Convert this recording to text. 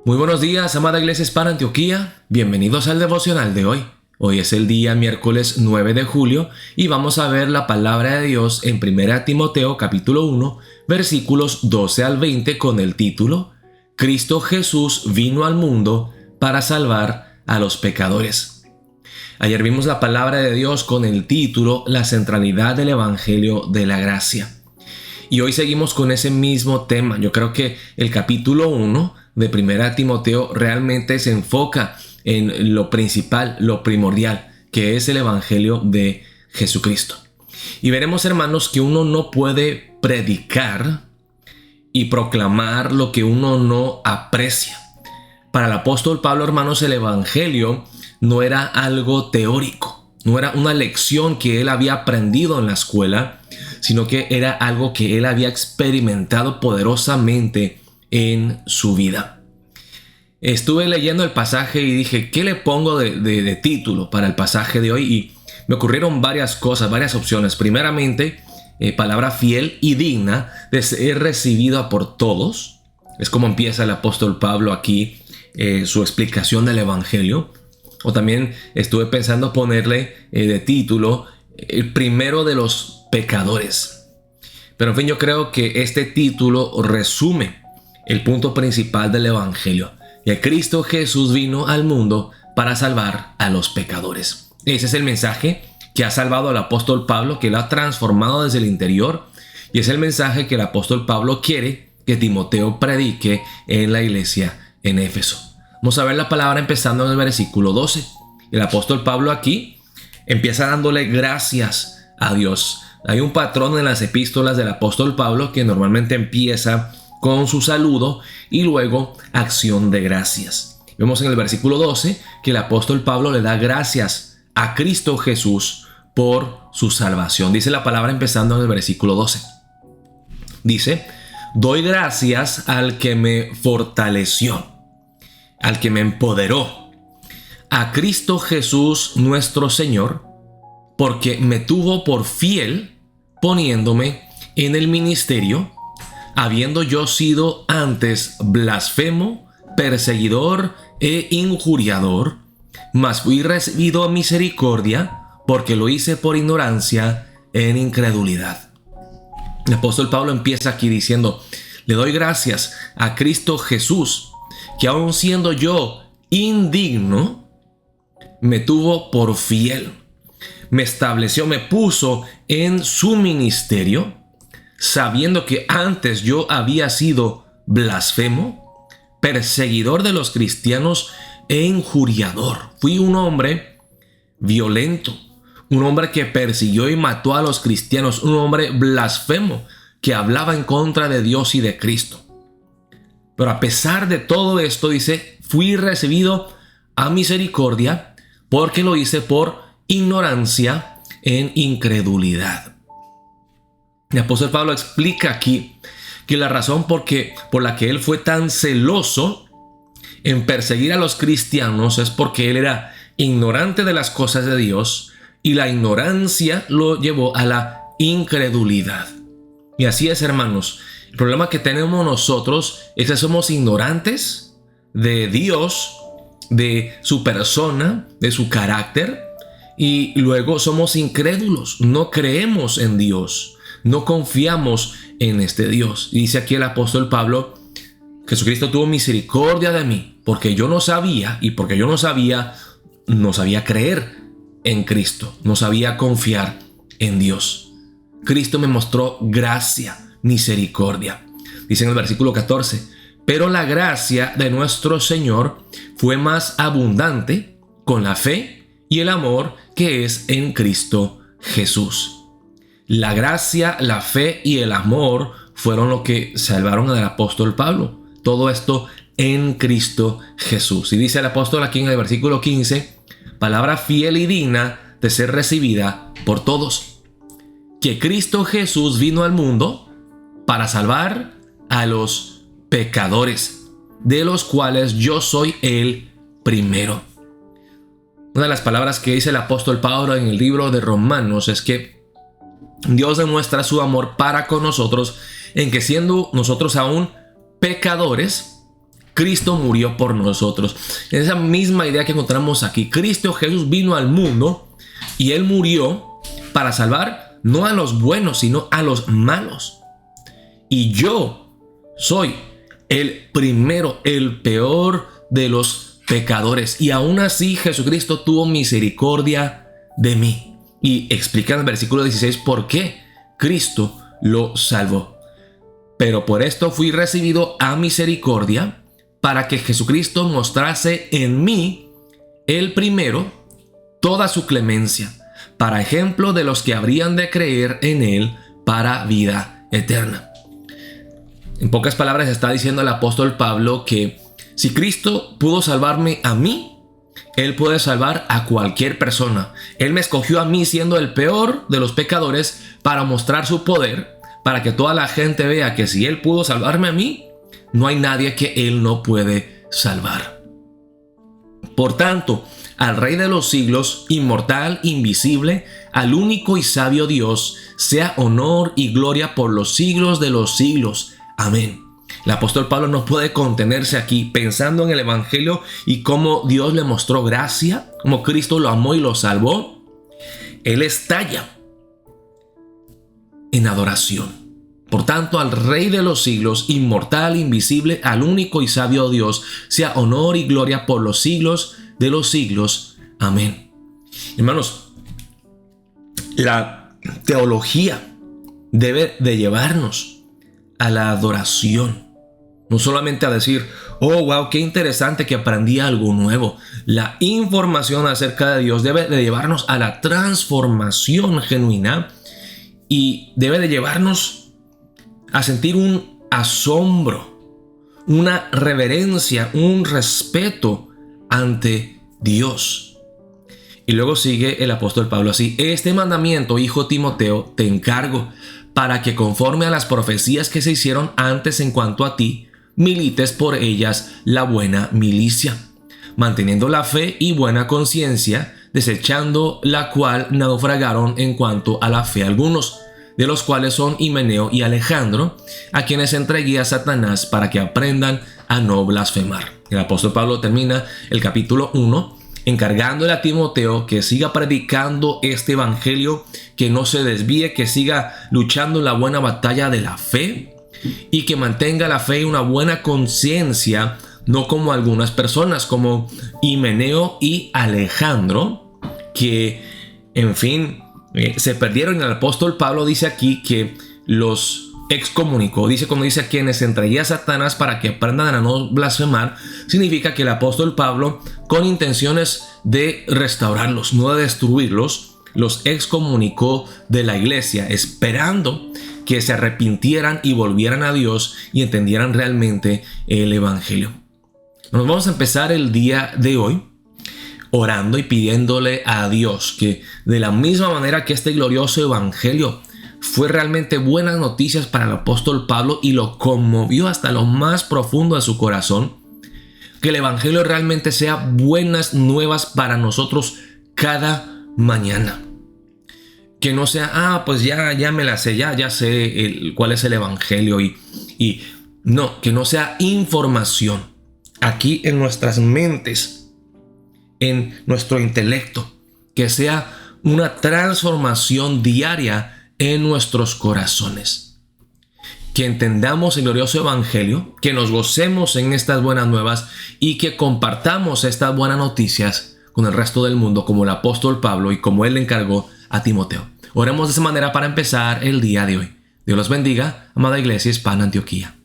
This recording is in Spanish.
Muy buenos días, amada Iglesia Hispana Antioquía. Bienvenidos al devocional de hoy. Hoy es el día miércoles 9 de julio y vamos a ver la palabra de Dios en 1 Timoteo capítulo 1, versículos 12 al 20 con el título Cristo Jesús vino al mundo para salvar a los pecadores. Ayer vimos la palabra de Dios con el título La centralidad del Evangelio de la Gracia. Y hoy seguimos con ese mismo tema. Yo creo que el capítulo 1 de 1 Timoteo realmente se enfoca en lo principal, lo primordial, que es el Evangelio de Jesucristo. Y veremos, hermanos, que uno no puede predicar y proclamar lo que uno no aprecia. Para el apóstol Pablo, hermanos, el Evangelio no era algo teórico, no era una lección que él había aprendido en la escuela, sino que era algo que él había experimentado poderosamente en su vida. Estuve leyendo el pasaje y dije, ¿qué le pongo de título para el pasaje de hoy? Y me ocurrieron varias cosas, varias opciones. Primeramente, palabra fiel y digna de ser recibida por todos. Es como empieza el apóstol Pablo aquí su explicación del Evangelio. O también estuve pensando ponerle de título el primero de los pecadores. Pero en fin, yo creo que este título resume el punto principal del Evangelio. Que Cristo Jesús vino al mundo para salvar a los pecadores. Ese es el mensaje que ha salvado al apóstol Pablo, que lo ha transformado desde el interior. Y es el mensaje que el apóstol Pablo quiere que Timoteo predique en la iglesia en Éfeso. Vamos a ver la palabra empezando en el versículo 12. El apóstol Pablo aquí empieza dándole gracias a Dios. Hay un patrón en las epístolas del apóstol Pablo que normalmente empieza con su saludo y luego acción de gracias. Vemos en el versículo 12 que el apóstol Pablo le da gracias a Cristo Jesús por su salvación. Dice la palabra empezando en el versículo 12. Dice, doy gracias al que me fortaleció, al que me empoderó, a Cristo Jesús nuestro Señor, porque me tuvo por fiel poniéndome en el ministerio, habiendo yo sido antes blasfemo, perseguidor e injuriador, mas fui recibido a misericordia, porque lo hice por ignorancia en incredulidad. El apóstol Pablo empieza aquí diciendo, le doy gracias a Cristo Jesús, que aun siendo yo indigno, me tuvo por fiel. Me estableció, me puso en su ministerio, sabiendo que antes yo había sido blasfemo, perseguidor de los cristianos e injuriador. Fui un hombre violento, un hombre que persiguió y mató a los cristianos, un hombre blasfemo que hablaba en contra de Dios y de Cristo. Pero a pesar de todo esto, dice, fui recibido a misericordia porque lo hice por ignorancia en incredulidad. El apóstol Pablo explica aquí que la razón por la que él fue tan celoso en perseguir a los cristianos es porque él era ignorante de las cosas de Dios y la ignorancia lo llevó a la incredulidad. Y así es, hermanos. El problema que tenemos nosotros es que somos ignorantes de Dios, de su persona, de su carácter, y luego somos incrédulos, no creemos en Dios, no confiamos en este Dios. Y dice aquí el apóstol Pablo, Jesucristo tuvo misericordia de mí, porque yo no sabía, y porque yo no sabía creer en Cristo, no sabía confiar en Dios. Cristo me mostró gracia, misericordia. Dice en el versículo 14, pero la gracia de nuestro Señor fue más abundante con la fe y el amor que es en Cristo Jesús. La gracia, la fe y el amor fueron lo que salvaron al apóstol Pablo. Todo esto en Cristo Jesús. Y dice el apóstol aquí en el versículo 15, palabra fiel y digna de ser recibida por todos. Que Cristo Jesús vino al mundo para salvar a los pecadores, de los cuales yo soy el primero. Una de las palabras que dice el apóstol Pablo en el libro de Romanos es que Dios demuestra su amor para con nosotros en que siendo nosotros aún pecadores, Cristo murió por nosotros. Esa misma idea que encontramos aquí. Cristo Jesús vino al mundo y Él murió para salvar no a los buenos, sino a los malos. Y yo soy el primero, el peor de los pecadores. Y aún así Jesucristo tuvo misericordia de mí. Y explica en el versículo 16 por qué Cristo lo salvó. Pero por esto fui recibido a misericordia, para que Jesucristo mostrase en mí, el primero, toda su clemencia, para ejemplo de los que habrían de creer en Él para vida eterna. En pocas palabras está diciendo el apóstol Pablo que si Cristo pudo salvarme a mí, Él puede salvar a cualquier persona. Él me escogió a mí siendo el peor de los pecadores para mostrar su poder, para que toda la gente vea que si Él pudo salvarme a mí, no hay nadie que Él no puede salvar. Por tanto, al Rey de los siglos, inmortal, invisible, al único y sabio Dios, sea honor y gloria por los siglos de los siglos. Amén. El apóstol Pablo no puede contenerse aquí pensando en el Evangelio y cómo Dios le mostró gracia, cómo Cristo lo amó y lo salvó. Él estalla en adoración. Por tanto, al Rey de los siglos, inmortal, invisible, al único y sabio Dios, sea honor y gloria por los siglos de los siglos. Amén. Hermanos, la teología debe de llevarnos a la adoración. No solamente a decir, oh, wow, qué interesante que aprendí algo nuevo. La información acerca de Dios debe de llevarnos a la transformación genuina y debe de llevarnos a sentir un asombro, una reverencia, un respeto ante Dios. Y luego sigue el apóstol Pablo así: este mandamiento, hijo Timoteo, te encargo, para que conforme a las profecías que se hicieron antes en cuanto a ti, milites por ellas la buena milicia, manteniendo la fe y buena conciencia, desechando la cual naufragaron en cuanto a la fe algunos, de los cuales son Himeneo y Alejandro, a quienes entregué a Satanás para que aprendan a no blasfemar. El apóstol Pablo termina el capítulo 1 encargándole a Timoteo que siga predicando este evangelio, que no se desvíe, que siga luchando la buena batalla de la fe y que mantenga la fe y una buena conciencia, no como algunas personas como Himeneo y Alejandro, que en fin se perdieron. El apóstol Pablo dice aquí que los excomunicó. Dice, como dice, a quienes entregué a Satanás para que aprendan a no blasfemar. Significa que el apóstol Pablo, con intenciones de restaurarlos, no de destruirlos, los excomunicó de la iglesia, esperando que se arrepintieran y volvieran a Dios y entendieran realmente el evangelio. Nos vamos a empezar el día de hoy orando y pidiéndole a Dios que, de la misma manera que este glorioso evangelio fue realmente buenas noticias para el apóstol Pablo y lo conmovió hasta lo más profundo de su corazón, que el evangelio realmente sea buenas nuevas para nosotros cada mañana. Que no sea, pues ya me la sé, ya sé cuál es el evangelio y no, que no sea información aquí en nuestras mentes, en nuestro intelecto, que sea una transformación diaria en nuestros corazones. Que entendamos el glorioso evangelio, que nos gocemos en estas buenas nuevas y que compartamos estas buenas noticias con el resto del mundo, como el apóstol Pablo y como él le encargó a Timoteo. Oremos de esa manera para empezar el día de hoy. Dios los bendiga, amada Iglesia Hispana Antioquía.